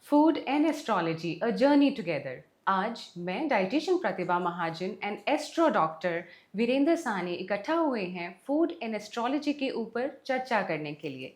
Food and astrology a journey together. आज मैं dietitian Pratibha Mahajan and astro doctor Virendra Sahni इकट्ठा हुए हैं फूड एंड एस्ट्रोलॉजी के ऊपर चर्चा करने के लिए।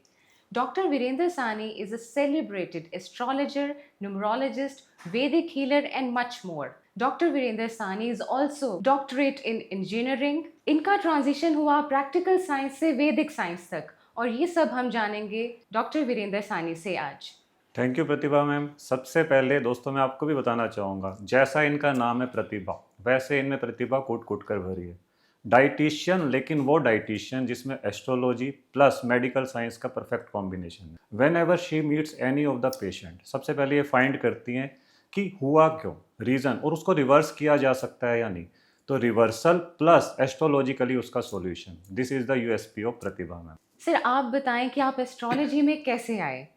Doctor Virendra Sahni is a celebrated astrologer, numerologist, Vedic healer and much more. Doctor Virendra Sahni is also doctorate in engineering. इनका ट्रांजिशन हुआ प्रैक्टिकल साइंस से वैदिक साइंस तक, और ये सब हम जानेंगे डॉक्टर वीरेंद्र साहनी से आज। Thank you Pratibha ma'am. सबसे पहले दोस्तों मैं आपको भी बताना चाहूँगा, जैसा इनका नाम है प्रतिभा, वैसे इनमें प्रतिभा कूट कूट कर भरी है। डाइटिशियन, लेकिन वो डाइटिशियन जिसमें एस्ट्रोलॉजी प्लस मेडिकल साइंस का परफेक्ट कॉम्बिनेशन है। When ever she meets any of the patient, सबसे पहले ये फाइंड करती हैं कि हुआ क्यों, रीज़न, और उसको रिवर्स किया जा सकता है या नहीं। तो रिवर्सल प्लस एस्ट्रोलॉजिकली उसका solution, this is the USP of Pratibha ma'am. Sir आप बताएं कि आप एस्ट्रोलॉजी में कैसे आए।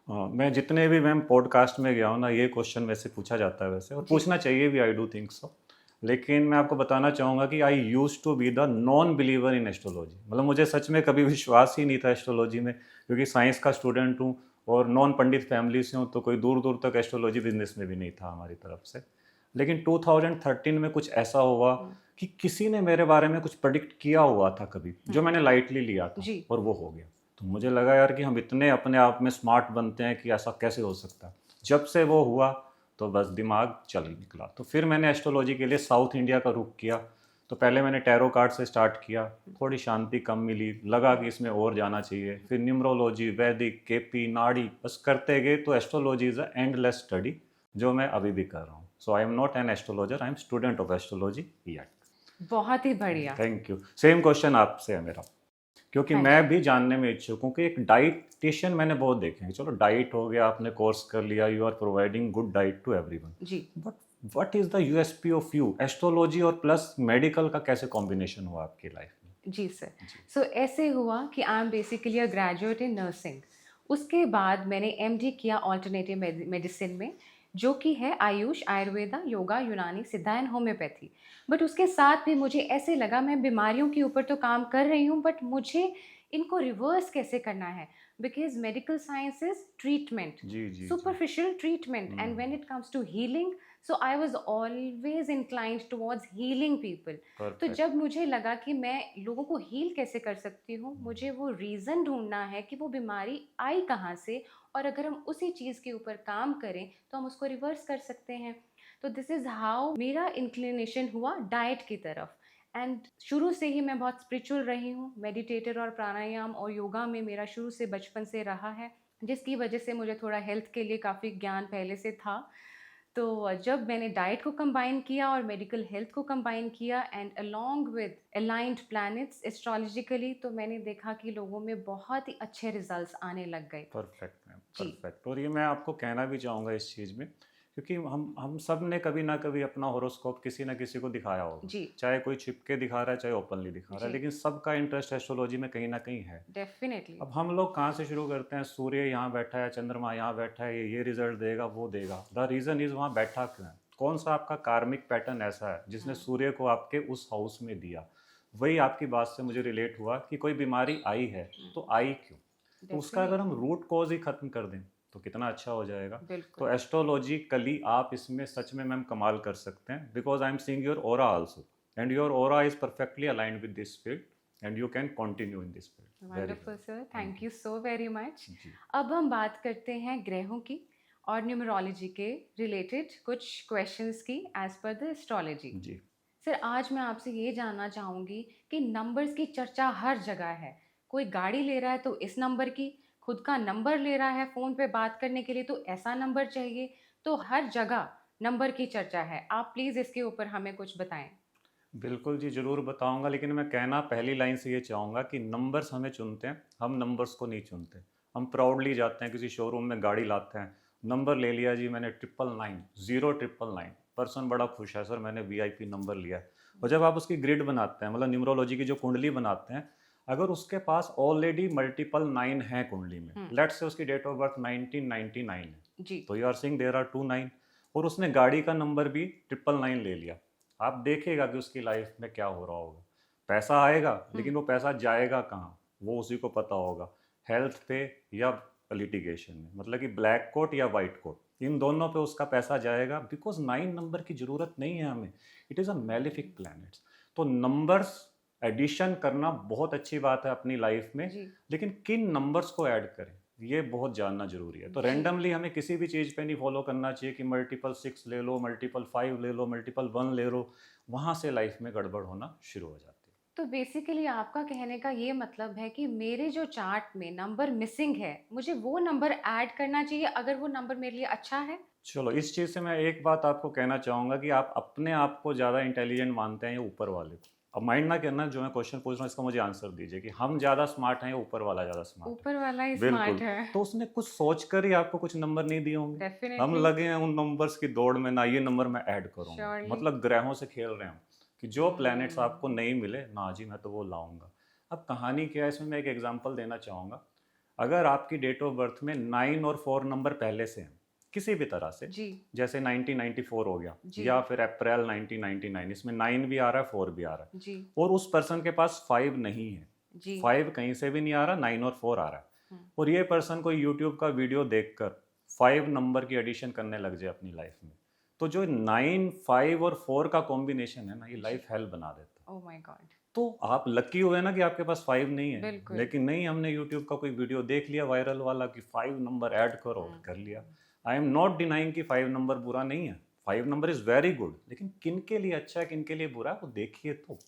हाँ, मैं जितने भी मैम पॉडकास्ट में गया हूँ ना, ये क्वेश्चन वैसे पूछा जाता है वैसे, और जी। पूछना चाहिए भी, आई डू थिंक सो। लेकिन मैं आपको बताना चाहूँगा कि I use to be the non believer in astrology. मतलब मुझे सच में कभी विश्वास ही नहीं था एस्ट्रोलॉजी में, क्योंकि साइंस का स्टूडेंट हूँ और नॉन पंडित फैमिली से हूँ, तो कोई दूर दूर तक एस्ट्रोलॉजी बिजनेस में भी नहीं था हमारी तरफ से। लेकिन 2013 में कुछ ऐसा हुआ कि किसी ने मेरे बारे में कुछ प्रेडिक्ट किया हुआ था कभी, जो मैंने लाइटली लिया था, जी। और वो हो गया। तो मुझे लगा यार कि हम इतने अपने आप में स्मार्ट बनते हैं कि ऐसा कैसे हो सकता है। जब से वो हुआ तो बस दिमाग चल निकला। तो फिर मैंने एस्ट्रोलॉजी के लिए साउथ इंडिया का रुख किया। तो पहले मैंने टैरो कार्ड से स्टार्ट किया, थोड़ी शांति कम मिली, लगा कि इसमें और जाना चाहिए। फिर न्यूमरोलॉजी, वैदिक, केपी, नाड़ी, बस करते गए। तो astrology is a endless study, जो मैं अभी भी कर रहा हूँ। So I am not an astrologer, I am student of astrology yet. बहुत ही बढ़िया। Thank you. सेम क्वेश्चन आपसे है मेरा, क्योंकि हाँ मैं जी। भी जानने में इच्छुक हूँ कि एक डाइटिशियन मैंने बहुत देखे हैं। चलो डाइट हो गया, आपने कोर्स कर लिया, you are providing good diet to everyone, ji. But what is the USP of you? Astrology और प्लस मेडिकल का कैसे कॉम्बिनेशन हुआ आपकी लाइफ में? जी सर। जी सो ऐसे हुआ कि I am basically a graduate in nursing. उसके बाद मैंने एमडी किया ऑल्टरनेटिव मेडिसिन में, जो कि है आयुष, आयुर्वेदा, योगा, यूनानी, सिद्धा एंड होम्योपैथी। बट उसके साथ भी मुझे ऐसे लगा मैं बीमारियों के ऊपर तो काम कर रही हूँ, बट मुझे इनको रिवर्स कैसे करना है, because medical science is treatment, ji ji ji. superficial treatment, and when it comes to healing, so I was always inclined towards healing people. तो परफेक्ट। जब मुझे लगा कि मैं लोगों को हील कैसे कर सकती हूँ, मुझे वो रीज़न ढूंढना है कि वो बीमारी आई कहाँ से, और अगर हम उसी चीज़ के ऊपर काम करें तो हम उसको रिवर्स कर सकते हैं। तो दिस इज़ हाउ मेरा इंक्लिनेशन हुआ डाइट की तरफ। एंड शुरू से ही मैं बहुत स्पिरिचुअल रही हूँ। मेडिटेटर और प्राणायाम और योगा में मेरा शुरू से बचपन से रहा है, जिसकी वजह से मुझे थोड़ा हेल्थ के लिए काफ़ी ज्ञान पहले से था। तो जब मैंने डाइट को कंबाइन किया और मेडिकल हेल्थ को कंबाइन किया and along with aligned planets astrologically, तो मैंने देखा कि लोगों में बहुत ही अच्छे रिजल्ट्स आने लग गए। परफेक्ट मैम, जी। परफेक्ट। और ये मैं आपको कहना भी चाहूँगा इस चीज़ में, क्योंकि हम सब ने कभी ना कभी अपना हॉरोस्कोप किसी ना किसी को दिखाया होगा। जी। चाहे कोई छिप के दिखा रहा है, चाहे ओपनली दिखा रहा है, जी। लेकिन सबका इंटरेस्ट एस्ट्रोलॉजी में कहीं ना कहीं है। डेफिनेटली। अब हम लोग कहाँ से शुरू करते हैं? सूर्य यहाँ बैठा है, चंद्रमा यहाँ बैठा है, ये रिजल्ट देगा, वो देगा। द रीज़न इज़ वहाँ बैठा क्यों है? कौन सा आपका कार्मिक पैटर्न ऐसा है जिसने सूर्य को आपके उस हाउस में दिया? वही आपकी बात से मुझे रिलेट हुआ कि कोई बीमारी आई है तो आई क्यों। तो उसका अगर हम डेफिनेटली। रूट कॉज ही खत्म कर दें तो कितना अच्छा हो जाएगा। तो बिल्कुल। एस्ट्रोलॉजिकली आप इसमें सच में मैम कमाल कर सकते हैं, because I am seeing your aura also, and your aura is perfectly aligned with this field, and you can continue in this field. Very wonderful sir, good. Thank you so very much. जी अब हम बात करते हैं ग्रहों की और numerology के रिलेटेड कुछ क्वेश्चंस की as per the astrology. Ji. Sir आज मैं आपसे ये जानना चाहूँगी कि नंबर्स की चर्चा हर जगह है। कोई गाड़ी ले रहा है तो इस नंबर की, खुद का नंबर ले रहा है फ़ोन पे बात करने के लिए तो ऐसा नंबर चाहिए। तो हर जगह नंबर की चर्चा है। आप प्लीज़ इसके ऊपर हमें कुछ बताएं। बिल्कुल जी, ज़रूर बताऊंगा, लेकिन मैं कहना पहली लाइन से ये चाहूँगा कि नंबर्स हमें चुनते हैं, हम नंबर्स को नहीं चुनते। हम प्राउडली जाते हैं किसी शोरूम में, गाड़ी लाते हैं, नंबर ले लिया जी मैंने, 999, 0999, पर्सन बड़ा खुश है, सर मैंने वीआईपी नंबर लिया है। और जब आप उसकी ग्रिड बनाते हैं, मतलब न्यूमरोलॉजी की जो कुंडली बनाते हैं, अगर उसके पास ऑलरेडी मल्टीपल 9 है कुंडली में, हुँ। लेट्स से उसकी डेट ऑफ बर्थ 1999 है, जी। तो you are sing there are 2 9, और उसने गाड़ी का नंबर भी 999 ले लिया। आप देखिएगा कि उसकी लाइफ में क्या हो रहा होगा। पैसा आएगा, हुँ। लेकिन वो पैसा जाएगा कहाँ, वो उसी को पता होगा। हेल्थ पे या लिटिगेशन में, मतलब कि ब्लैक कोट या वाइट कोट, इन दोनों पे उसका पैसा जाएगा, बिकॉज 9 नंबर की जरूरत नहीं है हमें, it is a malefic planets. तो नंबर्स एडिशन करना बहुत अच्छी बात है अपनी लाइफ में, जी लेकिन किन नंबर्स को ऐड करें ये बहुत जानना जरूरी है। तो जी रैंडमली हमें किसी भी चीज़ पे नहीं फॉलो करना चाहिए कि मल्टीपल 6 ले लो, मल्टीपल 5 ले लो, मल्टीपल 1 ले लो, वहाँ से लाइफ में गड़बड़ होना शुरू हो जाती है। तो बेसिकली आपका कहने का ये मतलब है कि मेरे जो चार्ट में नंबर मिसिंग है, मुझे वो नंबर ऐड करना चाहिए अगर वो नंबर मेरे लिए अच्छा है। चलो, इस चीज़ से मैं एक बात आपको कहना चाहूँगा कि आप अपने आप को ज़्यादा इंटेलिजेंट मानते हैं या ऊपर वाले को। अब माइंड ना करना, जो मैं क्वेश्चन पूछ रहा हूँ इसका मुझे आंसर दीजिए कि हम ज़्यादा स्मार्ट हैं या ऊपर वाला ज़्यादा स्मार्ट है। ऊपर वाला ही बिल्कुल। स्मार्ट है। तो उसने कुछ सोच कर ही आपको कुछ नंबर नहीं दिए होंगे। हम डेफिनेटली। लगे हैं उन नंबर्स की दौड़ में, ना ये नंबर मैं ऐड करूँगा, श्योरली। मतलब ग्रहों से खेल रहे हैं कि जो प्लैनेट्स आपको नहीं मिले ना जी मैं तो वो लाऊंगा। अब कहानी क्या है इसमें, मैं एक एग्जांपल देना चाहूँगा। अगर आपकी डेट ऑफ बर्थ में 9 और 4 नंबर पहले से हैं किसी भी तरह से, जी जैसे 1994 हो गया जी या फिर अप्रैल 1999, इसमें 9 भी आ रहा है 4 भी आ रहा है, जी और उस पर्सन के पास 5 नहीं है, जी 5 कहीं से भी नहीं आ रहा, 9 और 4 आ रहा है, हम्म, और ये पर्सन कोई यूट्यूब का वीडियो देखकर 5 नंबर की एडिशन करने लग जाए अपनी लाइफ में, तो जो 9, 5 और 4 का कॉम्बिनेशन है ना, ये लाइफ हेल बना देता है। Oh my God. तो आप लकी हुए ना कि आपके पास 5 नहीं है, बिल्कुल। लेकिन नहीं, हमने यूट्यूब का कोई वीडियो देख लिया वायरल वाला कि 5 नंबर ऐड करो, कर लिया। आई एम नॉट डिनाइंग कि 5 नंबर बुरा नहीं है, 5 नंबर इज वेरी गुड, लेकिन किन के लिए अच्छा है किन के लिए बुरा है वो देखिए तो।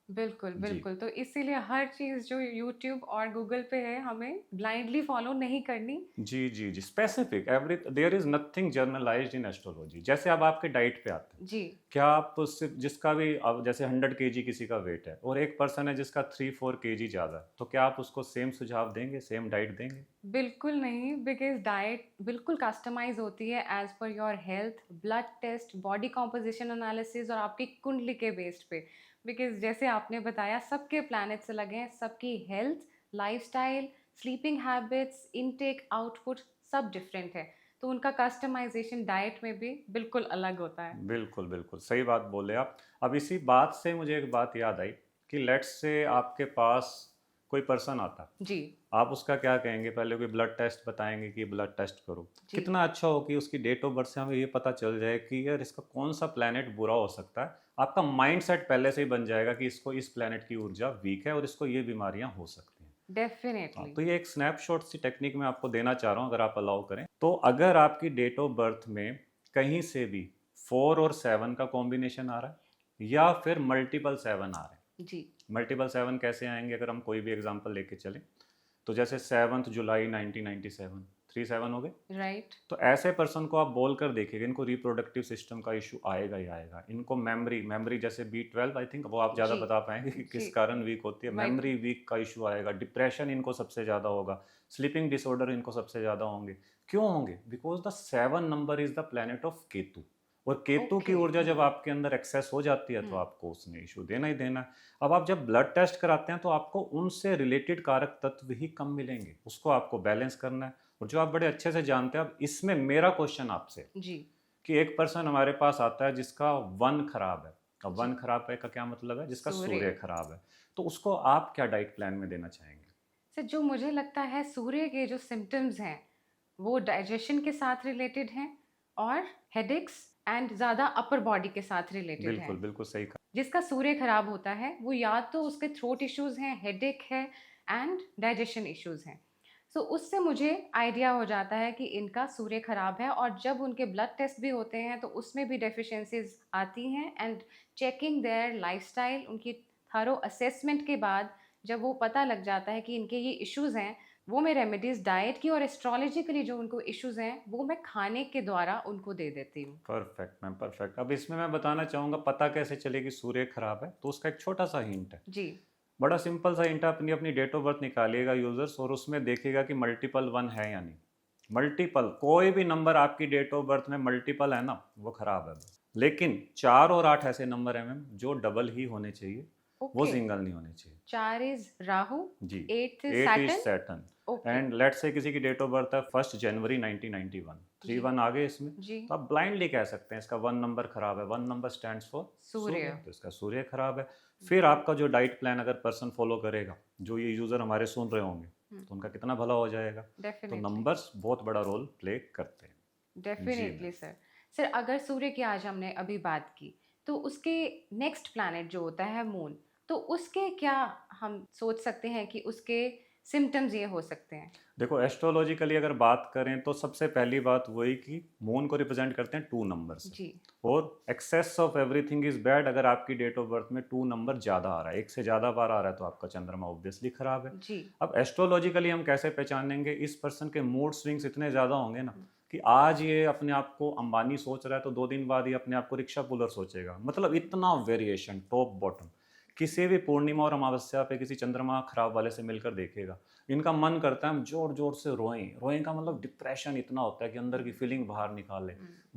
बिल्कुल जी बिल्कुल, तो इसीलिए हर चीज़ जो यूट्यूब और गूगल पे है हमें ब्लाइंडली फॉलो नहीं करनी। जी जी जी, specific every, there is nothing generalised in astrology. जैसे अब आपके डाइट पे आते हैं, जी क्या आप सिर्फ जिसका भी, अब जैसे 100 kg किसी का वेट है और एक पर्सन है जिसका 3-4 kg ज़्यादा है, तो क्या आप उसको सेम सुझाव देंगे, सेम डाइट देंगे? बिल्कुल नहीं, बिकॉज डाइट बिल्कुल कस्टमाइज होती है as per your health, blood test, body composition analysis और आपकी कुंडली के बेस्ड पे। बिकॉज जैसे आपने बताया सबके प्लैनेट्स अलग हैं, सबकी health, lifestyle, sleeping habits, intake, output सब डिफरेंट है, तो उनका कस्टमाइजेशन डाइट में भी बिल्कुल अलग होता है। बिल्कुल बिल्कुल सही बात बोले आप। अब इसी बात से मुझे एक बात याद आई कि लेट्स से आपके पास कोई पर्सन आता, जी आप उसका क्या कहेंगे? पहले कोई ब्लड टेस्ट बताएंगे कि ब्लड टेस्ट करो। जी कितना अच्छा हो कि उसकी डेट ऑफ बर्थ से हमें ये पता चल जाए कि यार इसका कौन सा प्लैनेट बुरा हो सकता है। आपका माइंड सेट पहले से ही बन जाएगा कि इसको इस प्लैनेट की ऊर्जा वीक है और इसको ये बीमारियां हो सकती हैं। हाँ, डेफिनेटली। तो ये एक स्नैपशॉट सी टेक्निक मैं आपको देना चाह रहा हूँ, अगर आप अलाउ करें तो। अगर आपकी डेट ऑफ बर्थ में कहीं से भी 4 और 7 का कॉम्बिनेशन आ रहा है या फिर मल्टीपल 7 आ रहे हैं। जी मल्टीपल 7 कैसे आएंगे, अगर हम कोई भी एग्जांपल लेके चलें, तो जैसे 7 जुलाई 1997, 3 7 हो गए। राइट। तो ऐसे पर्सन को आप बोल कर देखिएगा, इनको रिप्रोडक्टिव सिस्टम का इशू आएगा ही आएगा। इनको मेमोरी मेमोरी जैसे B12, आई थिंक वो आप ज़्यादा जी बता पाएंगे कि किस जी कारण वीक होती है। Right. मेमोरी वीक का इशू आएगा, डिप्रेशन इनको सबसे ज़्यादा होगा, स्लीपिंग डिसऑर्डर इनको सबसे ज़्यादा होंगे। क्यों होंगे? Because the 7 number is the planet of Ketu, और केतु की Okay. ऊर्जा जब आपके अंदर एक्सेस हो जाती है तो हम्म। आपको उसने इशू देना ही देना है। अब आप जब ब्लड टेस्ट कराते हैं तो आपको उनसे रिलेटेड कारक तत्व ही कम मिलेंगे, उसको आपको बैलेंस करना है। और जो आप बड़े अच्छे से जानते हैं, अब इसमें मेरा क्वेश्चन आपसे जी कि एक पर्सन हमारे पास आता है जिसका वन खराब है। अब जी वन खराब है का क्या मतलब है? जिसका सूर्य। सूर्य खराब है। तो उसको आप क्या डाइट प्लान में देना चाहेंगे? से जो मुझे लगता है सूर्य के जो सिम्टम्स हैं वो डाइजेशन के साथ रिलेटेड हैं और हेडेक्स एंड ज़्यादा अपर बॉडी के साथ रिलेटेड हैं। बिल्कुल बिल्कुल सही कहा। जिसका सूर्य खराब होता है वो या तो उसके थ्रोट इश्यूज हैं, हेडेक है एंड डाइजेशन इश्यूज हैं। सो उससे मुझे आइडिया हो जाता है कि इनका सूर्य खराब है, और जब उनके ब्लड टेस्ट भी होते हैं तो उसमें भी डेफिशिएंसीज आती हैं। एंड चेकिंग देयर लाइफस्टाइल, उनकी थरो असेसमेंट के बाद जब वो पता लग जाता है कि इनके ये इश्यूज हैं, वो मैं रेमेडीज डाइट की और एस्ट्रोलॉजिकली जो उनको इश्यूज हैं वो मैं खाने के द्वारा उनको दे देती हूँ। Perfect ma'am, perfect. अब इसमें मैं बताना चाहूँगा पता कैसे चले कि सूर्य खराब है, तो उसका एक छोटा सा हिंट है। जी बड़ा सिंपल सा हिंट है, अपनी अपनी डेट ऑफ बर्थ निकालिएगा यूजर्स, और उसमें देखिएगा कि मल्टीपल 1 है या नहीं। मल्टीपल कोई भी नंबर आपकी डेट ऑफ बर्थ में मल्टीपल है ना, वो खराब है। लेकिन 4 और 8 ऐसे नंबर है मैम जो डबल ही होने चाहिए, वो ओके। सिंगल नहीं होने चाहिए। 4 is Rahu, ji, 8 is 8 is Saturn. Saturn. Okay and let's say किसी की डेट ऑफ बर्थ है 1 जनवरी 1991, 3 1 आ गए इसमें, जी तो आप ब्लाइंडली कह सकते हैं इसका 1 नंबर खराब है। 1 नंबर स्टैंड्स फॉर सूर्य। तो इसका सूर्य खराब है। फिर आपका जो डाइट प्लान अगर पर्सन फॉलो करेगा, जो ये यूजर हमारे सुन रहे होंगे, तो उनका कितना भला हो जाएगा। तो डेफिनेटली नंबर्स बहुत बड़ा रोल प्ले करते हैं। Definitely sir. सर अगर सूर्य की आज हमने अभी बात की, तो उसके नेक्स्ट प्लैनेट जो होता है मून, तो उसके क्या हम सोच सकते हैं कि उसके सिम्टम्स ये हो सकते हैं? देखो एस्ट्रोलॉजिकली अगर बात करें तो सबसे पहली बात वही कि मून को रिप्रेजेंट करते हैं 2 नंबर से। जी और excess of everything is bad. अगर आपकी डेट ऑफ बर्थ में 2 नंबर ज़्यादा आ रहा है, एक से ज़्यादा बार आ रहा है, तो आपका चंद्रमा ऑब्वियसली खराब है। जी अब एस्ट्रोलॉजिकली हम कैसे पहचानेंगे? इस पर्सन के मूड स्विंग्स इतने ज़्यादा होंगे ना कि आज ये अपने आप को अंबानी सोच रहा है तो 2 दिन बाद ये अपने आप को रिक्शा पुलर सोचेगा। मतलब इतना वेरिएशन टॉप बॉटम। किसी भी पूर्णिमा और अमावस्या पे किसी चंद्रमा खराब वाले से मिलकर देखेगा, इनका मन करता है हम जोर जोर से रोएं। रोएं का मतलब डिप्रेशन इतना होता है कि अंदर की फीलिंग बाहर निकाले।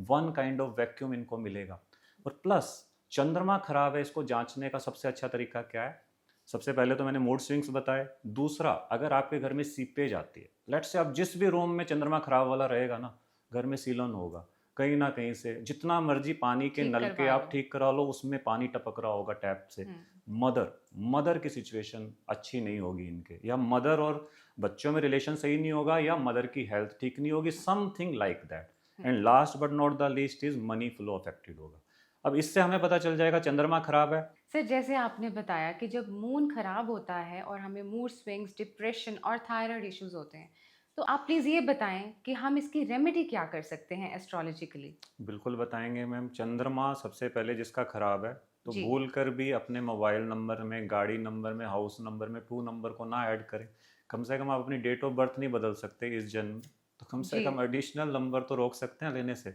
वन काइंड ऑफ वैक्यूम इनको मिलेगा। और प्लस चंद्रमा खराब है, इसको जांचने का सबसे अच्छा तरीका क्या है? सबसे पहले तो मैंने मूड स्विंग्स बताए। दूसरा, अगर आपके घर में सीपेज आती है, लेट से आप जिस भी रूम में चंद्रमा खराब वाला रहेगा ना, घर में सीलन होगा कहीं ना कहीं से। जितना मर्जी पानी के ठीक नल के करवा आप लो। ठीक करा लो, उसमें पानी टपक रहा होगा टैप से। मदर मदर की सिचुएशन अच्छी नहीं होगी इनके, या मदर और बच्चों में रिलेशन सही नहीं होगा, या मदर की हेल्थ ठीक नहीं होगी, something like that. And last but not the least is money flow affected होगा। अब इससे हमें पता चल जाएगा चंद्रमा खराब है। सर जैसे आपने बताया कि जब मून खराब होता है और हमें मूड स्विंग्स, डिप्रेशन और थायराइड इश्यूज होते हैं, तो आप प्लीज़ ये बताएं कि हम इसकी रेमेडी क्या कर सकते हैं एस्ट्रोलॉजिकली? बिल्कुल बताएंगे मैम। चंद्रमा सबसे पहले जिसका खराब है, तो जी भूल कर भी अपने मोबाइल नंबर में, गाड़ी नंबर में, हाउस नंबर में 2 नंबर को ना ऐड करें। कम से कम आप अपनी डेट ऑफ बर्थ नहीं बदल सकते इस जन्म में, तो कम से जी कम एडिशनल नंबर तो रोक सकते हैं लेने से।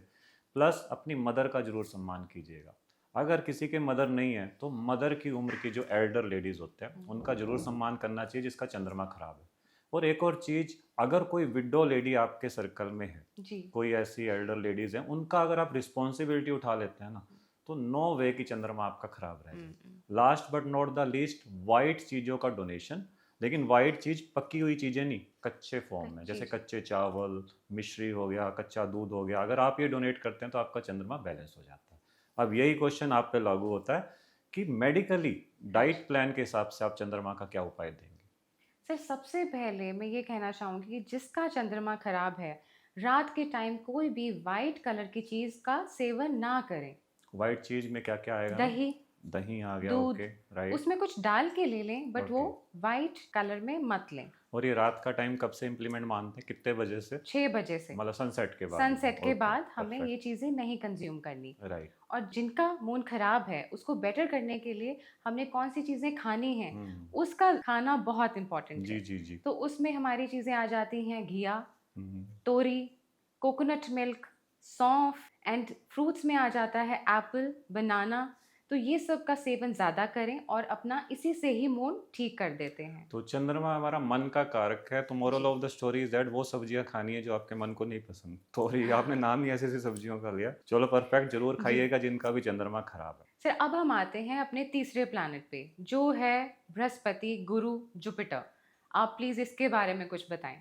प्लस अपनी मदर का जरूर सम्मान कीजिएगा। अगर किसी के मदर नहीं है तो मदर की उम्र की जो एल्डर लेडीज़ होते हैं उनका जरूर सम्मान करना चाहिए जिसका चंद्रमा खराब है। और एक और चीज़, अगर कोई विडो लेडी आपके सर्कल में है, जी कोई ऐसी एल्डर लेडीज़ हैं, उनका अगर आप रिस्पॉन्सिबिलिटी उठा लेते हैं ना, तो नो वे कि चंद्रमा आपका खराब रह जाए। Last but not the least, white चीज़ों का डोनेशन। लेकिन वाइट चीज़ पकी हुई चीज़ें नहीं, कच्चे फॉर्म में, कच्ची जैसे चीज़। कच्चे चावल, मिश्री हो गया, कच्चा दूध हो गया, अगर आप ये डोनेट करते हैं तो आपका चंद्रमा बैलेंस हो जाता है। अब यही क्वेश्चन आप पे लागू होता है कि मेडिकली डाइट प्लान के हिसाब से आप चंद्रमा का क्या उपाय देंगे। सर सबसे पहले मैं ये कहना चाहूँगी कि जिसका चंद्रमा खराब है, रात के टाइम कोई भी वाइट कलर की चीज़ का सेवन ना करें। वाइट चीज़ में क्या क्या आएगा मैम? दही, दही आ गया, दूध, ओके राइट। उसमें कुछ डाल के ले लें, बट वो ओके। वाइट कलर में मत लें। और ये रात का टाइम कब से इम्प्लीमेंट मानते हैं, कितने बजे से? 6 बजे से, मतलब सनसेट के बाद में? सनसेट के ओके बाद हमें ये परफेक्ट चीज़ें नहीं कंज्यूम करनी। राइट। और जिनका मूड खराब है, उसको बेटर करने के लिए हमने कौन सी चीज़ें खानी हैं, हम्म। उसका खाना बहुत इम्पोर्टेंट जी है। जी जी। तो उसमें हमारी चीज़ें आ जाती हैं घिया, हम्म। तोरी, कोकोनट मिल्क, सौंफ, एंड फ्रूट्स में आ जाता है एप्पल, बनाना। तो ये सब का सेवन ज़्यादा करें और अपना इसी से ही मूड ठीक कर देते हैं। तो चंद्रमा हमारा मन का कारक है, तो moral ji of the story is that वो सब्जियां खानी है जो आपके मन को नहीं पसंद। तो ये आपने नाम ही ऐसी ऐसी सब्जियों का लिया। चलो परफेक्ट, जरूर जी खाइएगा जिनका भी चंद्रमा खराब है। सर, अब हम आते हैं अपने तीसरे प्लैनेट पे, जो है बृहस्पति, गुरु, जुपिटर। आप प्लीज़ इसके बारे में कुछ बताएं।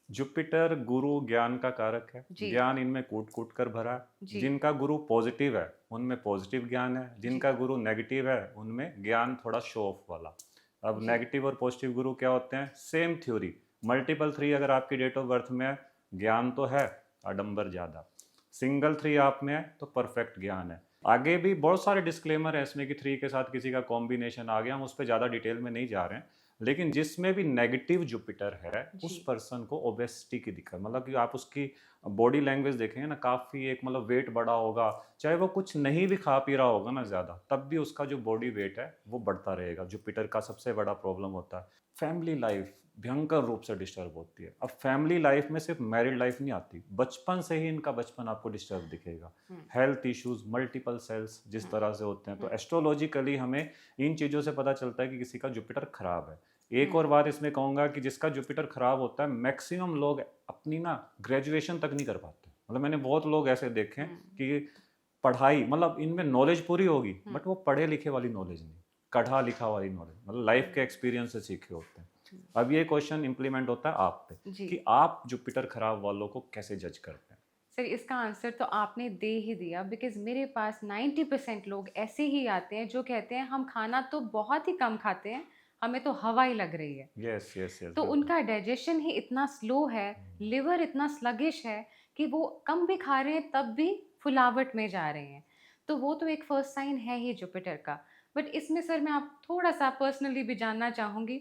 जुपिटर गुरु ज्ञान का कारक है। जी ज्ञान इनमें कूट कूट कर भरा है। जी जिनका गुरु पॉजिटिव है उनमें पॉजिटिव ज्ञान है, जी जिनका गुरु नेगेटिव है उनमें ज्ञान थोड़ा शो ऑफ वाला। अब जी नेगेटिव और पॉजिटिव गुरु क्या होते हैं? सेम थ्योरी, मल्टीपल 3 अगर आपकी डेट ऑफ बर्थ में है, ज्ञान तो है, आडंबर ज़्यादा। सिंगल 3 आप में है तो परफेक्ट ज्ञान है। आगे भी बहुत सारे डिस्क्लेमर है इसमें कि 3 के साथ किसी का कॉम्बिनेशन आ गया, हम उस पर ज़्यादा डिटेल में नहीं जा रहे हैं। लेकिन जिसमें भी नेगेटिव जुपिटर है उस जी पर्सन को ओबेसिटी की दिक्कत, मतलब कि आप उसकी बॉडी लैंग्वेज देखेंगे ना, काफ़ी एक मतलब वेट बड़ा होगा। चाहे वो कुछ नहीं भी खा पी रहा होगा ना ज़्यादा, तब भी उसका जो बॉडी वेट है वो बढ़ता रहेगा। जुपिटर का सबसे बड़ा प्रॉब्लम होता है फैमिली लाइफ भयंकर रूप से डिस्टर्ब होती है। अब फैमिली लाइफ में सिर्फ मैरिड लाइफ नहीं आती, बचपन से ही इनका बचपन आपको डिस्टर्ब दिखेगा। हेल्थ इश्यूज, मल्टीपल सेल्स जिस तरह से होते हैं, तो एस्ट्रोलॉजिकली हमें इन चीज़ों से पता चलता है कि किसी का जुपिटर खराब है। एक और बात इसमें कहूँगा कि जिसका जुपिटर खराब होता है, मैक्सिमम लोग अपनी ना ग्रेजुएशन तक नहीं कर पाते। मतलब मैंने बहुत लोग ऐसे देखे हैं कि पढ़ाई, मतलब इनमें नॉलेज पूरी होगी बट वो पढ़े लिखे वाली नॉलेज नहीं, पढ़ा लिखा वाली नॉलेज, मतलब लाइफ के एक्सपीरियंस से सीखे होते हैं। अब ये क्वेश्चन इंप्लीमेंट होता है आप पे जी कि आप जुपिटर खराब वालों को कैसे जज करते हैं। सर, इसका आंसर तो आपने दे ही दिया, बिकॉज मेरे पास 90% लोग ऐसे ही आते हैं जो कहते हैं हम खाना तो बहुत ही कम खाते हैं, हमें तो हवा ही लग रही है। यस यस यस, तो उनका डाइजेशन ही इतना स्लो है, लिवर इतना स्लगिश है कि वो कम भी खा रहे हैं तब भी फुलावट में जा रहे हैं। तो वो तो एक फर्स्ट साइन है ही जुपिटर का। बट इसमें सर मैं आप थोड़ा सा पर्सनली भी जानना चाहूँगी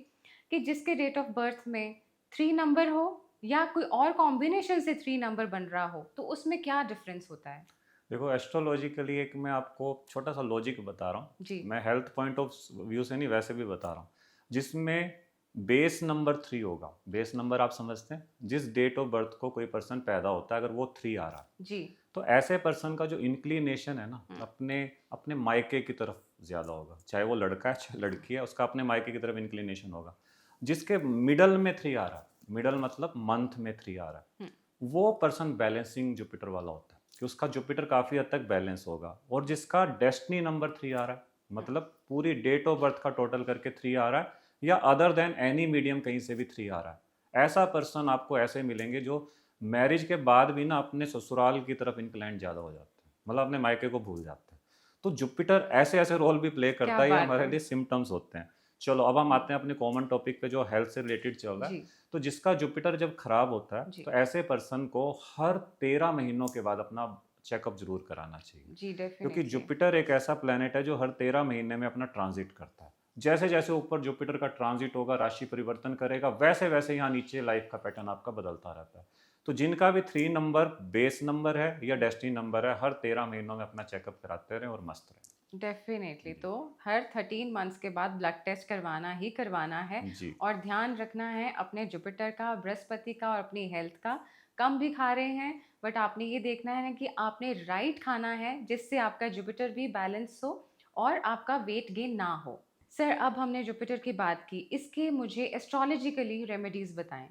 कि जिसके डेट ऑफ बर्थ में 3 नंबर हो या कोई और कॉम्बिनेशन से 3 नंबर बन रहा हो, तो उसमें क्या डिफरेंस होता है? देखो एस्ट्रोलॉजिकली एक मैं आपको छोटा सा लॉजिक बता रहा हूँ, जी। मैं हेल्थ पॉइंट ऑफ व्यू से नहीं वैसे भी बता रहा हूँ, जिसमें बेस नंबर 3 होगा। बेस नंबर आप समझते हैं, जिस डेट ऑफ बर्थ को कोई पर्सन पैदा होता है अगर वो 3 आ रहा है, जी। तो ऐसे पर्सन का जो इंक्लिनेशन है ना अपने अपने मायके की तरफ ज़्यादा होगा, चाहे वो लड़का है चाहे लड़की है, उसका अपने मायके की तरफ इंक्लिनेशन होगा। जिसके मिडल में 3 आ रहा है, मिडल मतलब मंथ में 3 आ रहा है, वो पर्सन बैलेंसिंग जुपिटर वाला होता है कि उसका जुपिटर काफ़ी हद तक बैलेंस होगा। और जिसका डेस्टिनी नंबर 3 आ रहा है, मतलब पूरी डेट ऑफ बर्थ का टोटल करके 3 आ रहा है, या अदर देन एनी मीडियम कहीं से भी 3 आ रहा है, ऐसा पर्सन आपको ऐसे मिलेंगे जो मैरिज के बाद भी ना अपने ससुराल की तरफ इंक्लाइंड ज़्यादा हो जाते हैं, मतलब अपने मायके को भूल जाते हैं। तो जुपिटर ऐसे ऐसे रोल भी प्ले क्या करता है, ये बात हमारे है। लिए सिम्टम्स होते हैं। चलो अब हम आते हैं अपने कॉमन टॉपिक पे जो हेल्थ से रिलेटेड चल रहा है। जी। तो जिसका जुपिटर जब खराब होता है जी। तो ऐसे पर्सन को हर 13 महीनों के बाद अपना चेकअप जरूर कराना चाहिए, जी क्योंकि डेफिनेटली। जुपिटर एक ऐसा प्लेनेट है जो हर 13 महीने में अपना ट्रांजिट करता है। जैसे जैसे ऊपर जुपिटर का ट्रांजिट होगा, राशि परिवर्तन करेगा, वैसे वैसे यहाँ नीचे लाइफ का पैटर्न आपका बदलता रहता है। तो जिनका भी 3 नंबर बेस नंबर है या डेस्टिनी नंबर है, हर 13 महीनों में अपना चेकअप कराते रहें और मस्त रहें। डेफिनेटली। तो हर 13 मंथ्स के बाद ब्लड टेस्ट करवाना ही करवाना है। जी और ध्यान रखना है अपने जुपिटर का, बृहस्पति का और अपनी हेल्थ का। कम भी खा रहे हैं बट आपने ये देखना है कि आपने राइट खाना है जिससे आपका जुपिटर भी बैलेंस हो और आपका वेट गेन ना हो। सर अब हमने जुपिटर की बात की, इसके मुझे एस्ट्रोलॉजिकली रेमेडीज बताएं।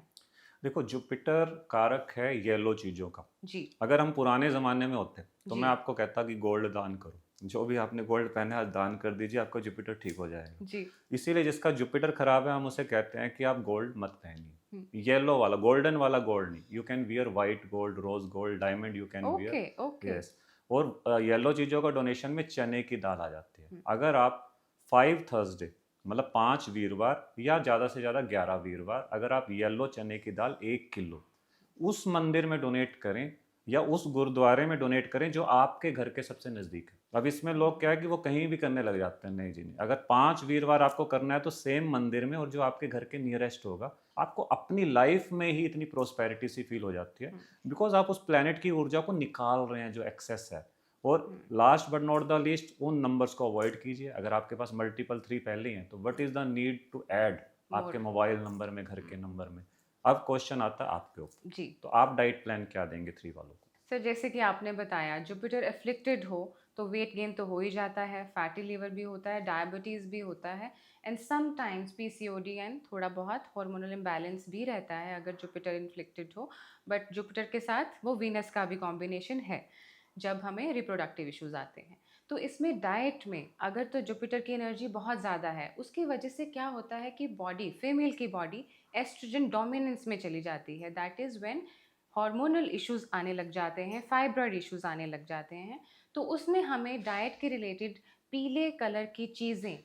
देखो, जुपिटर कारक है येलो चीज़ों का। जी। अगर हम पुराने ज़माने में होते तो जी। मैं आपको कहता कि गोल्ड दान करो, जो भी आपने गोल्ड पहना है दान कर दीजिए, आपका जुपिटर ठीक हो जाएगा। जी। इसीलिए जिसका जुपिटर खराब है हम उसे कहते हैं कि आप गोल्ड मत पहनिए, हम्म। येलो वाला, गोल्डन वाला गोल्ड नहीं। You can wear white gold, rose gold, diamond you can okay wear. Okay. Yes. और येलो चीज़ों का डोनेशन में चने की दाल आ जाती है। हम्म। अगर आप 5 थर्सडे मतलब 5 वीरवार या ज़्यादा से ज़्यादा 11 वीरवार अगर आप येलो चने की दाल 1 किलो उस मंदिर में डोनेट करें या उस गुरुद्वारे में डोनेट करें जो आपके घर के सबसे नज़दीक है। अब इसमें लोग क्या है कि वो कहीं भी करने लग जाते हैं, नहीं जी नहीं, अगर 5 वीरवार आपको करना है तो सेम मंदिर में, और जो आपके घर के नियरेस्ट होगा। आपको अपनी लाइफ में ही इतनी प्रोस्पेरिटी सी फील हो जाती है, बिकॉज आप उस प्लेनेट की ऊर्जा को निकाल रहे हैं जो एक्सेस है। और last but not the least, उन नंबर्स को अवॉइड कीजिए। अगर आपके पास मल्टीपल 3 पहले ही हैं तो what is the need to add आपके मोबाइल नंबर में, घर के नंबर में। अब क्वेश्चन आता है आपके ऊपर जी। तो आप डाइट प्लान क्या देंगे 3 वालों को? सर जैसे कि आपने बताया जुपिटर एफ्लिक्टेड हो तो वेट गेन तो हो ही जाता है, फैटी लिवर भी होता है, डायबिटीज़ भी होता है एंड समटाइम्स पीसीओडी एंड थोड़ा बहुत हार्मोनल इम्बैलेंस भी रहता है अगर जुपिटर इन्फ्लिक्टेड हो। बट जुपिटर के साथ वो वीनस का भी कॉम्बिनेशन है जब हमें रिप्रोडक्टिव इश्यूज आते हैं। तो इसमें डाइट में अगर तो जुपिटर की एनर्जी बहुत ज़्यादा है, उसकी वजह से क्या होता है कि बॉडी, फीमेल की बॉडी एस्ट्रोजन डोमिनेंस में चली जाती है। That is when hormonal issues आने लग जाते हैं, फाइब्रॉइड इश्यूज आने लग जाते हैं। तो उसमें हमें डाइट के रिलेटेड पीले कलर की चीज़ें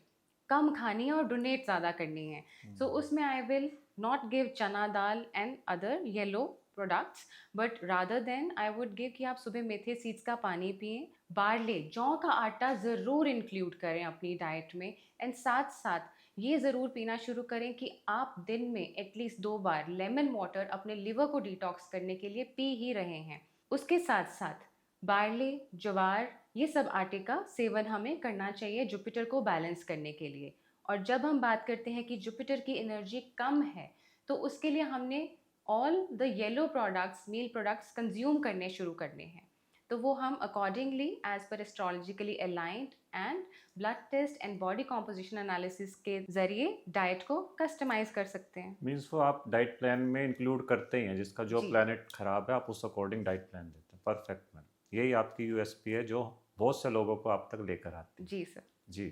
कम खानी है और डोनेट ज़्यादा करनी है। सो उसमें I will not give chana dal and other yellow products, but rather than I would give कि आप सुबह मेथे सीड्स का पानी पिएं, बारले जौ का आटा ज़रूर इंक्लूड करें अपनी डाइट में एंड साथ साथ ये ज़रूर पीना शुरू करें कि आप दिन में एटलीस्ट 2 बार लेमन वाटर अपने लिवर को डिटॉक्स करने के लिए पी ही रहे हैं। उसके साथ साथ बारले, ज्वार, ये सब आटे का सेवन हमें करना चाहिए जुपिटर को बैलेंस करने के लिए। और जब हम बात करते हैं कि जुपिटर की एनर्जी कम है तो उसके लिए हमने all the yellow products, meal products consume करने शुरू करने हैं। तो वो हम accordingly as per astrologically aligned and blood test and body composition analysis के जरिए डाइट को कस्टमाइज कर सकते हैं। मीन्स वो आप डाइट प्लान में इंक्लूड करते ही हैं, जिसका जो जी। प्लानट खराब है आप उस अकॉर्डिंग डाइट प्लान देते हैं। परफेक्ट मैम, यही आपकी यूएसपी है जो बहुत से लोगों को आप तक लेकर आती है। जी सर। जी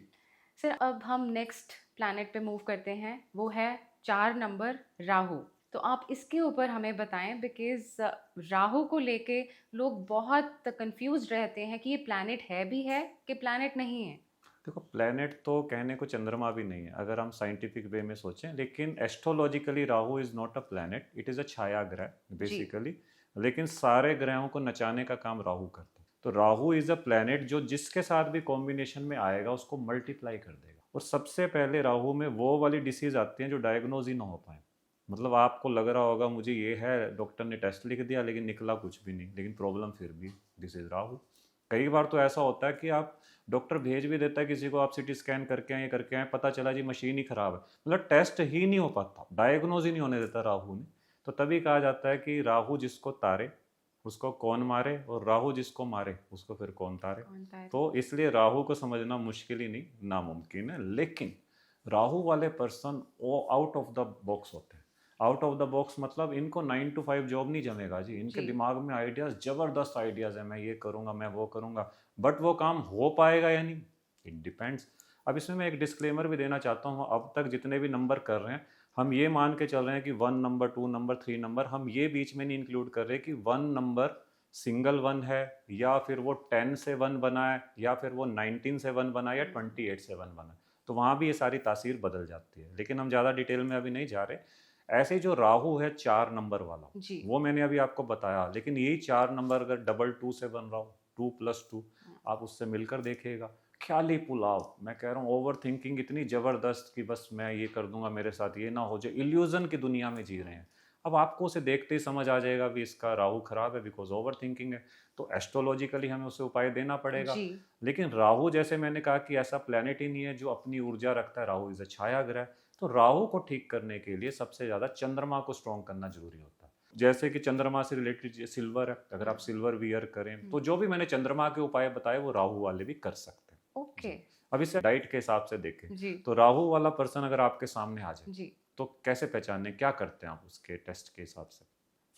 सर अब हम नेक्स्ट प्लैनेट पे मूव करते हैं, वो है 4 नंबर राहु। तो आप इसके ऊपर हमें बताएं बिकॉज राहु को लेके लोग बहुत कंफ्यूज रहते हैं कि ये प्लैनेट है भी है कि प्लैनेट नहीं है। देखो प्लेनेट तो कहने को चंद्रमा भी नहीं है अगर हम साइंटिफिक वे में सोचें, लेकिन astrologically Rahu is not a planet, it is a chhaya graha ji. Basically. लेकिन सारे ग्रहों को नचाने का काम राहु करता है। तो राहु इज अ प्लेनेट जो जिसके साथ भी कॉम्बिनेशन में आएगा उसको मल्टीप्लाई कर देगा। और सबसे पहले राहु में वो वाली डिसीज आती हैं जो डायग्नोज ही ना हो पाए। मतलब आपको लग रहा होगा मुझे ये है, डॉक्टर ने टेस्ट लिख दिया लेकिन निकला कुछ भी नहीं, लेकिन प्रॉब्लम फिर भी दिस इज राहु। कई बार तो ऐसा होता है कि आप डॉक्टर भेज भी देता है किसी को, आप सिटी स्कैन करके आए, ये करके आए, पता चला जी मशीन ही खराब है, मतलब टेस्ट ही नहीं हो पाता, डायग्नोज ही नहीं होने देता राहु ने। तो तभी कहा जाता है कि राहु जिसको तारे उसको कौन मारे, और राहु जिसको मारे उसको फिर कौन तारे। कौन था? तो इसलिए राहु को समझना मुश्किल ही नहीं, नामुमकिन है। लेकिन राहु वाले पर्सन वो आउट ऑफ द बॉक्स होते हैं। आउट ऑफ द बॉक्स मतलब इनको 9 to 5 जॉब नहीं जमेगा जी, इनके जी। दिमाग में आइडियाज, जबरदस्त आइडियाज है, मैं ये करूंगा, मैं वो करूंगा, बट वो काम हो पाएगा या नहीं, इट डिपेंड्स। अब इसमें मैं एक डिस्क्लेमर भी देना चाहता हूँ, अब तक जितने भी नंबर कर रहे हैं हम ये मान के चल रहे हैं कि 1 नंबर, 2 नंबर, 3 नंबर, हम ये बीच में नहीं इंक्लूड कर रहे कि 1 नंबर सिंगल 1 है, या फिर वो 10 से 1 बना है, या फिर वो 19 से 1 बना है, या 28 से 1 बना है। तो वहाँ भी ये सारी तासीर बदल जाती है, लेकिन हम ज़्यादा डिटेल में अभी नहीं जा रहे। ऐसे जो राहु है 4 नंबर वाला, जी। वो मैंने अभी आपको बताया, लेकिन यही 4 नंबर अगर डबल 2 से बन रहा हो, 2+2, आप उससे मिलकर देखिएगा, ख्याली पुलाव, मैं कह रहा हूँ ओवर थिंकिंग इतनी ज़बरदस्त कि बस मैं ये कर दूंगा, मेरे साथ ये ना हो जाए, इल्यूजन की दुनिया में जी रहे हैं। अब आपको उसे देखते ही समझ आ जाएगा भी इसका राहु खराब है बिकॉज ओवर थिंकिंग है, तो एस्ट्रोलॉजिकली हमें उसे उपाय देना पड़ेगा। जी। लेकिन राहु जैसे मैंने कहा कि ऐसा प्लेनेट ही नहीं है जो अपनी ऊर्जा रखता है, राहु इज अ छाया ग्रह। तो राहु को ठीक करने के लिए सबसे ज़्यादा चंद्रमा को स्ट्रॉन्ग करना जरूरी होता है। जैसे कि चंद्रमा से रिलेटेड सिल्वर है, अगर आप सिल्वर वियर करें तो जो भी मैंने चंद्रमा के उपाय बताए वो राहु वाले भी कर सकते हैं। ओके। जी। अब इसे डाइट के हिसाब से देखें जी। तो राहु वाला पर्सन अगर आपके सामने आ जाए जी। तो कैसे पहचानने, क्या करते हैं आप उसके टेस्ट के हिसाब से?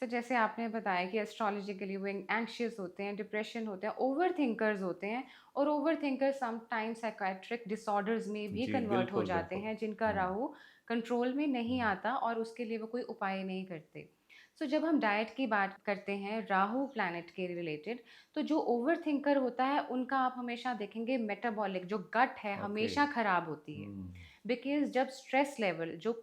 सर जैसे आपने बताया कि एस्ट्रोलॉजिकली वो एंग्शियस होते हैं, डिप्रेशन होते हैं, ओवर थिंकर्स होते हैं, और over thinkers sometimes psychiatric disorders में भी जी कन्वर्ट हो बिल्कुल जाते बिल्कुल। हैं, जिनका हम्म, राहु कंट्रोल में नहीं आता और उसके लिए वो कोई उपाय नहीं करते। सो जब हम डाइट की बात करते हैं राहु प्लैनेट के रिलेटेड, तो जो ओवर थिंकर होता है उनका आप हमेशा देखेंगे मेटाबॉलिक जो गट है ओके। हमेशा खराब होती है। हम्म, बिकॉज जब स्ट्रेस लेवल जो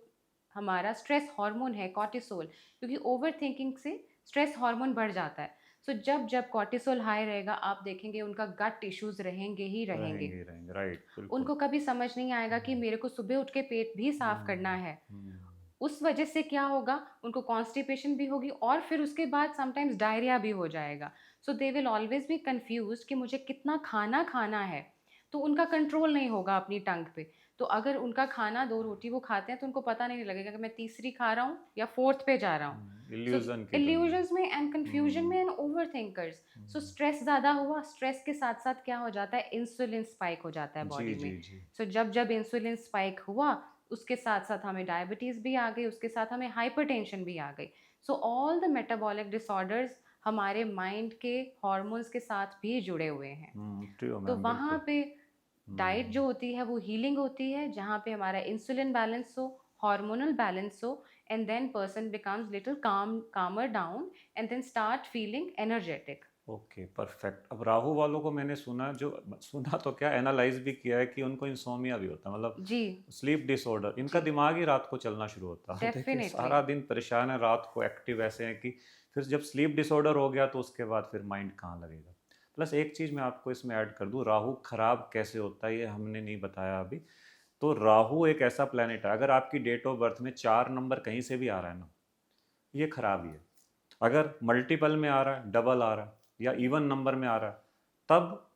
हमारा स्ट्रेस हार्मोन है कॉर्टिसोल, क्योंकि ओवर थिंकिंग से स्ट्रेस हार्मोन बढ़ जाता है। सो जब जब कॉर्टिसोल हाई रहेगा आप देखेंगे उनका गट इश्यूज रहेंगे ही रहेंगे। रहेंगे ही रहेंगे, राइट बिल्कुल। उनको कभी समझ नहीं आएगा कि मेरे को सुबह उठ के पेट भी साफ करना हम्म, है। हम्म, उस वजह से क्या होगा, उनको कॉन्स्टिपेशन भी होगी और फिर उसके बाद समटाइम्स डायरिया भी हो जाएगा। So they will always be confuse कि मुझे कितना खाना खाना है, तो उनका कंट्रोल नहीं होगा अपनी टंग पे। तो अगर उनका खाना 2 रोटी वो खाते हैं तो उनको पता नहीं लगेगा कि मैं तीसरी खा रहा हूँ या फोर्थ पे जा रहा हूँ। सो इल्यूजन की दुनिया। इल्यूजन्स में एंड कंफ्यूजन में hmm, and over thinkers. So hmm, stress ज़्यादा हुआ, स्ट्रेस के साथ साथ क्या हो जाता है, इंसुलिन स्पाइक हो जाता है जी बॉडी में। जी जी। सो जब जब इंसुलिन स्पाइक हुआ उसके साथ साथ हमें डायबिटीज़ भी आ गई, उसके साथ हमें हाइपरटेंशन भी आ गई। So all the metabolic disorders हमारे माइंड के हॉर्मोन्स के साथ भी जुड़े हुए हैं। ट्रू तो मैम वहाँ बिल्कुल। पे डाइट हम्म, जो होती है वो हीलिंग होती है, जहाँ पे हमारा इंसुलिन बैलेंस हो, हार्मोनल बैलेंस हो, and then person becomes little calmer down and then start feeling energetic. Okay perfect. अब राहु वालों को मैंने सुना, जो सुना तो क्या एनालाइज भी किया है कि उनको इंसोमिया भी होता है, मतलब जी। स्लीप डिसऑर्डर, इनका जी। दिमाग ही रात को चलना शुरू होता है। देखिए डेफिनेटली। सारा दिन परेशान है, रात को एक्टिव ऐसे हैं कि फिर जब स्लीप डिसऑर्डर हो गया तो उसके बाद फिर माइंड कहाँ लगेगा। प्लस एक चीज़ मैं आपको इसमें ऐड कर दूँ, राहु खराब कैसे होता है ये हमने नहीं बताया अभी। तो राहु एक ऐसा प्लेनेट है, अगर आपकी डेट ऑफ बर्थ में 4 नंबर कहीं से भी आ रहा है ना, ये खराब ही है। अगर मल्टीपल में आ रहा है, डबल आ रहा है, या इवन नंबर में आ रहा है, तब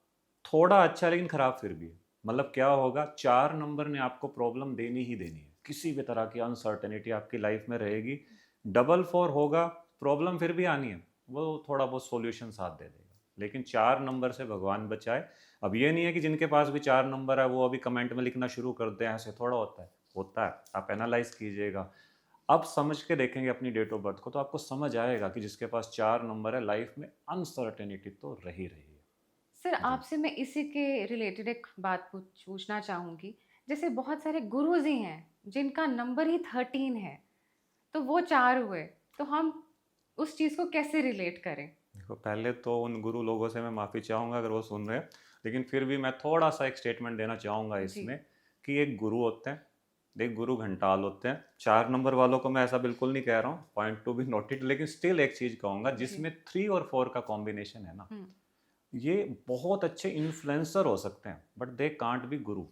थोड़ा अच्छा है, लेकिन खराब फिर भी है। मतलब क्या होगा, 4 नंबर ने आपको प्रॉब्लम देनी ही देनी है, किसी भी तरह की अनसर्टेनिटी आपकी लाइफ में रहेगी। डबल 4 होगा, प्रॉब्लम फिर भी आनी है, वो थोड़ा बहुत सॉल्यूशन साथ दे देगा, लेकिन 4 नंबर से भगवान बचाए। अब ये नहीं है कि जिनके पास भी 4 नंबर है वो अभी कमेंट में लिखना शुरू कर दें, ऐसे थोड़ा होता है। होता है, आप एनालाइज कीजिएगा, अब समझ के देखेंगे अपनी डेट ऑफ बर्थ को, तो आपको समझ आएगा कि जिसके पास 4 नंबर है लाइफ में अनसर्टेनिटी तो रही रही है। सर जी आपसे मैं इसी के रिलेटेड एक बात पूछना चाहूँगी। जैसे बहुत सारे गुरुज ही हैं जिनका नंबर ही 13 है, तो वो 4 हुए, तो हम उस चीज़ को कैसे रिलेट करें? देखो पहले तो उन गुरु लोगों से मैं माफ़ी चाहूँगा अगर वो सुन रहे हैं, लेकिन फिर भी मैं थोड़ा सा एक स्टेटमेंट देना चाहूँगा जी। इसमें कि एक गुरु होते हैं, एक गुरु घंटाल होते हैं। 4 नंबर वालों को मैं ऐसा बिल्कुल नहीं कह रहा हूँ, पॉइंट टू बी नोटेड, लेकिन स्टिल एक चीज़ कहूँगा जी। जिसमें 3 और 4 का कॉम्बिनेशन है ना, हुँ। ये बहुत अच्छे इन्फ्लुएंसर हो सकते हैं बट दे कांट बी गुरु।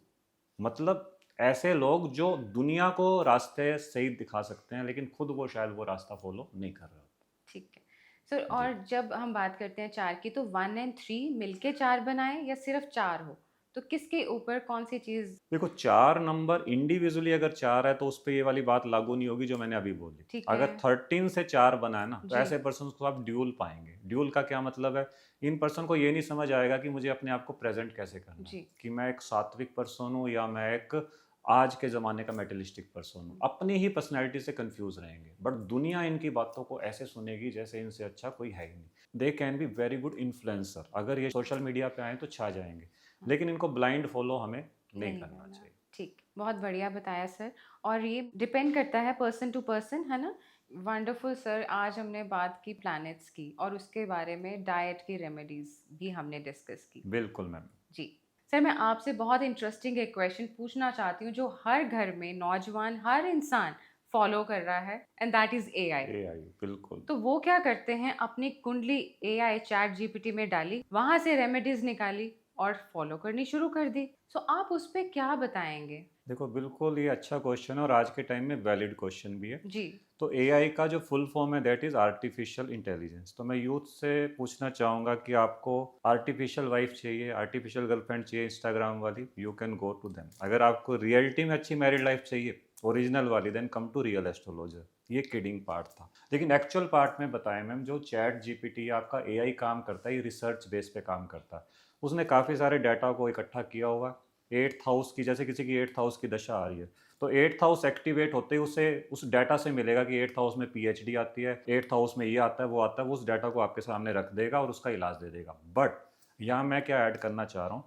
मतलब ऐसे लोग जो दुनिया को रास्ते सही दिखा सकते हैं लेकिन खुद वो शायद वो रास्ता फॉलो नहीं कर रहे होते। ठीक है। सर जी। और जब हम बात करते हैं 4 की, तो 1 एंड 3 मिलके 4 बनाएँ या सिर्फ़ 4 हो? तो किसके ऊपर कौन-सी चीज़ देखो 4 नंबर इंडिविजुअली अगर 4 है तो उस पर ये वाली बात लागू नहीं होगी जो मैंने अभी बोली। ठीक है। अगर 13 से 4 बना है ना तो जी। ऐसे पर्सन को आप ड्यूल पाएंगे। ड्यूल का क्या मतलब है, इन पर्सन को ये नहीं समझ आएगा कि मुझे अपने आप को प्रेजेंट कैसे करना है, जी। कि मैं एक सात्विक पर्सन हूँ या मैं एक आज के ज़माने का मेटलिस्टिक पर्सन हूँ। अपनी ही पर्सनैलिटी से कंफ्यूज रहेंगे बट दुनिया इनकी बातों को ऐसे सुनेगी जैसे इनसे अच्छा कोई है ही नहीं। They can be very good influencer, अगर ये सोशल मीडिया पे आए तो छा जाएंगे, हाँ। लेकिन इनको ब्लाइंड फॉलो हमें नहीं नहीं करना करना। चाहिए। ठीक, बहुत बढ़िया बताया सर। और ये डिपेंड करता है पर्सन टू पर्सन, है ना? वंडरफुल सर, आज हमने बात की प्लैनेट्स की और उसके बारे में डाइट की रेमेडीज़ भी हमने डिस्कस की। बिल्कुल मैम। जी। सर मैं आपसे बहुत इंटरेस्टिंग एक क्वेश्चन पूछना चाहती हूँ जो हर घर में नौजवान, हर इंसान फॉलो कर रहा है, and that is AI. AI बिल्कुल। तो वो क्या करते हैं, अपनी कुंडली एआई चैट जीपीटी में डाली, वहां से रेमेडीज निकाली और फॉलो करनी शुरू कर दी। सो आप उस पे क्या बताएंगे? देखो बिल्कुल ये अच्छा क्वेश्चन है और आज के टाइम में वैलिड क्वेश्चन भी है। जी। तो एआई का जो फुल फॉर्म है दैट इज़ आर्टिफिशियल इंटेलिजेंस। तो मैं यूथ से पूछना चाहूँगा कि आपको आर्टिफिशियल वाइफ चाहिए, आर्टिफिशियल गर्लफ्रेंड चाहिए इंस्टाग्राम वाली, you can go to them. अगर आपको रियलिटी में अच्छी मैरिड लाइफ चाहिए ओरिजिनल वाली, then come to real astrologer. ये किडिंग पार्ट था, लेकिन एक्चुअल पार्ट में बताएं मैम, जो चैट जीपीटी आपका एआई काम करता है ये रिसर्च बेस पे काम करता है। उसने काफ़ी सारे डाटा को इकट्ठा किया हुआ। 8th हाउस की, जैसे किसी की 8th हाउस की दशा आ रही है तो 8th हाउस एक्टिवेट होते ही उसे उस डाटा से मिलेगा कि 8th हाउस में पीएचडी आती है, 8th हाउस में ये आता है वो आता है, वो उस डाटा को आपके सामने रख देगा और उसका इलाज दे देगा। बट यहाँ मैं क्या ऐड करना चाह रहा हूँ,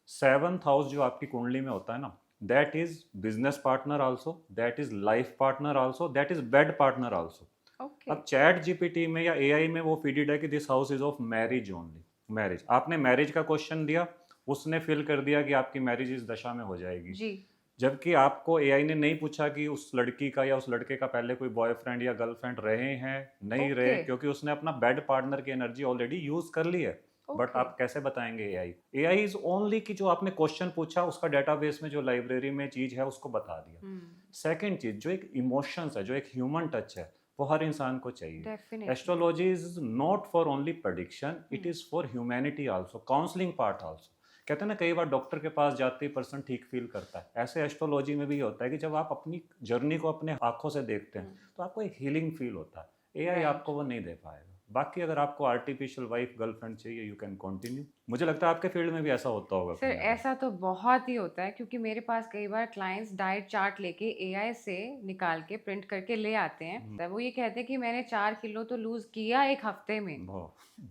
7th हाउस जो आपकी कुंडली में होता है ना, that is business partner also, that is life partner also, that is bed partner also. Okay. अब चैट जीपीटी में या एआई में वो फीडेड है कि this house is of marriage only. Marriage, आपने मैरिज का क्वेश्चन दिया, उसने फिल कर दिया कि आपकी मैरिज इस दशा में हो जाएगी। जी। जबकि आपको एआई ने नहीं पूछा कि उस लड़की का या उस लड़के का पहले कोई बॉयफ्रेंड या गर्लफ्रेंड रहे हैं नहीं रहे, ओके। क्योंकि उसने अपना बेड पार्टनर की एनर्जी ऑलरेडी यूज कर ली है। But okay. आप कैसे बताएंगे एआई? एआई इज ओनली कि जो आपने क्वेश्चन पूछा उसका डेटाबेस में जो लाइब्रेरी में चीज है उसको बता दिया। सेकंड चीज, जो एक इमोशंस है, जो एक ह्यूमन टच है, वो हर इंसान को चाहिए। Definitely. Astrology is not for only prediction, it is for humanity also, counselling part also. कहते हैं ना कई बार डॉक्टर के पास जाते ही पर्सन ठीक फील करता है, ऐसे एस्ट्रोलॉजी में भी होता है कि जब आप अपनी जर्नी को अपने आंखों से देखते हैं तो आपको एक हीलिंग फील होता है। AI Right. आपको वो नहीं दे पाएगा। बाकी अगर आपको आर्टिफिशियल वाइफ गर्लफ्रेंड चाहिए, यू कैन कंटिन्यू। मुझे लगता है आपके फील्ड में भी ऐसा होता होगा। सर ऐसा तो बहुत ही होता है, क्योंकि मेरे पास कई बार क्लाइंट्स डाइट चार्ट लेके एआई से निकाल के प्रिंट करके ले आते हैं। तब वो ये कहते हैं कि मैंने 4 किलो तो लूज किया एक हफ्ते में,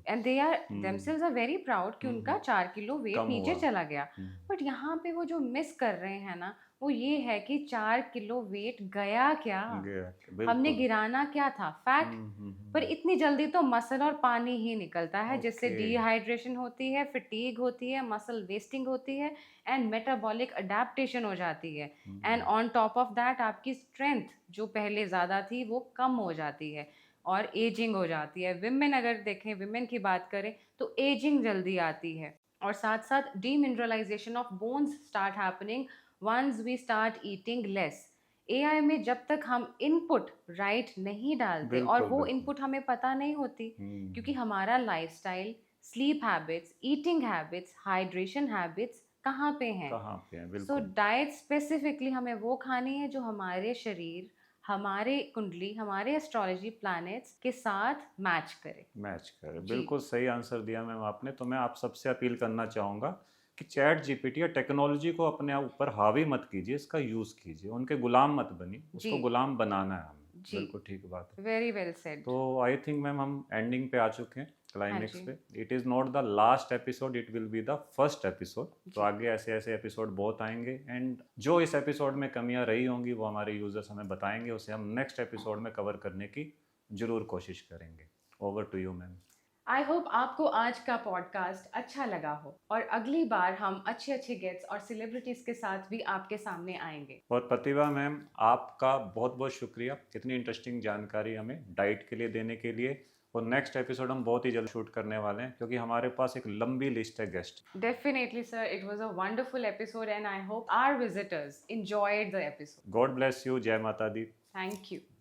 and they are themselves are very proud कि उनका 4 किलो वेट कम नीचे हुआ। चला गया। बट यहाँ पे वो जो मिस कर रहे हैं ना, वो ये है कि 4 किलो वेट गया क्या, हमने गिराना क्या था, फैट। पर इतनी जल्दी तो मसल और पानी ही निकलता है, जिससे Okay. डिहाइड्रेशन होती है, फटीग होती है, मसल वेस्टिंग होती है, एंड मेटाबॉलिक अडेप्टेशन हो जाती है। And on top of that आपकी स्ट्रेंथ जो पहले ज़्यादा थी वो कम हो जाती है और एजिंग हो जाती है। विमेन अगर देखें, विमेन की बात करें तो एजिंग जल्दी आती है, और साथ साथ demineralisation of bones start happening once we start eating less. AI में जब तक हम इनपुट राइट नहीं डालते, और बिल्कुल, वो बिल्कुल। इनपुट हमें पता नहीं होती, क्योंकि हमारा lifestyle, sleep habits, eating habits, hydration habits कहाँ पे हैं। कहाँ पे है? सो बिल्कुल डाइट स्पेसिफिकली हमें वो खानी है जो हमारे शरीर, हमारे कुंडली, हमारे एस्ट्रोलॉजी प्लैनेट्स के साथ मैच करे। मैच करे। जी। बिल्कुल सही आंसर दिया मैम आपने। तो मैं आप सबसे अपील करना चाहूँगा कि चैट जीपीटी या टेक्नोलॉजी को अपने ऊपर हावी मत कीजिए, इसका यूज़ कीजिए, उनके गुलाम मत बनिए, उसको जी। गुलाम बनाना है हमें। जी। बिल्कुल ठीक बात है। Very well said. तो आई थिंक मैम हम एंडिंग पे आ चुके हैं, क्लाइमेक्स जी। पे। It is not the last episode, it will be the first episode. तो जी। आगे ऐसे ऐसे एपिसोड बहुत आएंगे, एंड जो इस एपिसोड में कमियां रही होंगी वो हमारे यूजर्स हमें बताएंगे, उसे हम नेक्स्ट एपिसोड में कवर करने की जरूर कोशिश करेंगे। Over to you ma'am. I hope आपको आज का पॉडकास्ट अच्छा लगा हो और अगली बार हम अच्छे अच्छे गेस्ट्स और सेलिब्रिटीज के साथ भी आपके सामने आएंगे। और प्रतिभा मैम, आपका बहुत बहुत शुक्रिया इतनी इंटरेस्टिंग जानकारी हमें डाइट के लिए देने के लिए। और नेक्स्ट एपिसोड हम बहुत ही जल्द शूट करने वाले हैं क्योंकि हमारे पास एक लंबी लिस्ट है guest. Definitely, sir. It was a wonderful episode, and I hope our visitors enjoyed the episode. God bless you. जय माता दी। Thank you.